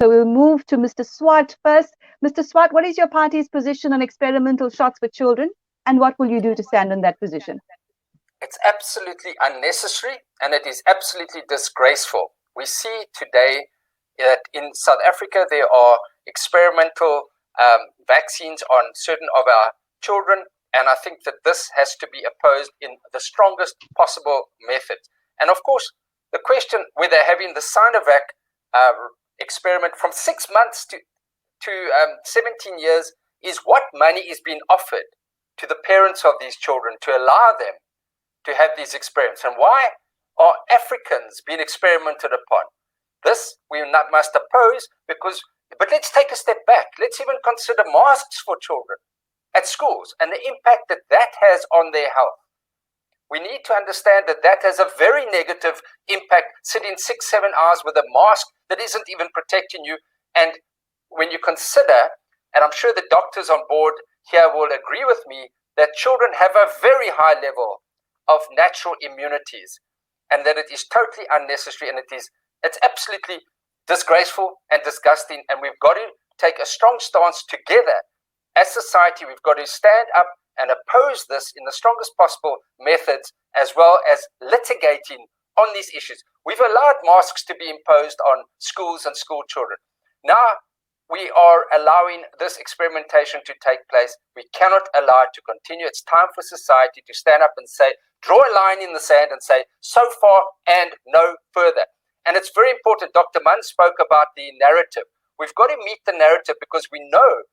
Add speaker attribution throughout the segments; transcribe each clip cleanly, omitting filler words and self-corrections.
Speaker 1: So we'll move to Mr. Swart first. Mr. Swart, what is your party's position on experimental shots for children, and what will you do to stand on that position?
Speaker 2: It's absolutely unnecessary and it is absolutely disgraceful. We see today that in South Africa there are experimental vaccines on certain of our children, and I think that this has to be opposed in the strongest possible method. And of course, the question whether having the Sinovac experiment from 6 months to 17 years is what money is being offered to the parents of these children to allow them to have these experiments, and why are Africans being experimented upon? This we must oppose, but let's take a step back. Let's even consider masks for children at schools and the impact that that has on their health. We need to understand that that has a very negative impact, sitting 6-7 hours with a mask that isn't even protecting you. And when you consider, and I'm sure the doctors on board here will agree with me, that children have a very high level of natural immunities, and that it is totally unnecessary, and it's absolutely disgraceful and disgusting, and we've got to take a strong stance together as society. We've got to stand up and oppose this in the strongest possible methods, as well as litigating on these issues. We've allowed masks to be imposed on schools and school children. Now we are allowing this experimentation to take place. We cannot allow it to continue. It's time for society to stand up and say, draw a line in the sand and say, so far and no further. And it's very important. Dr. Mann spoke about the narrative. We've got to meet the narrative because we know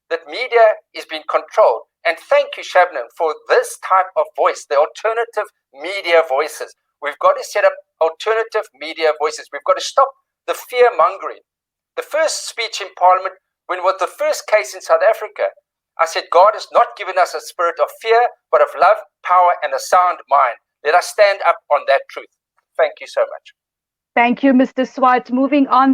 Speaker 2: that media is being controlled. And thank you, Shabnam, for this type of voice, the alternative media voices. We've got to set up alternative media voices. We've got to stop the fear mongering. The first speech in Parliament, when it was the first case in South Africa, I said, God has not given us a spirit of fear, but of love, power, and a sound mind. Let us stand up on that truth. Thank you so much.
Speaker 1: Thank you, Mr. Swart. Moving on.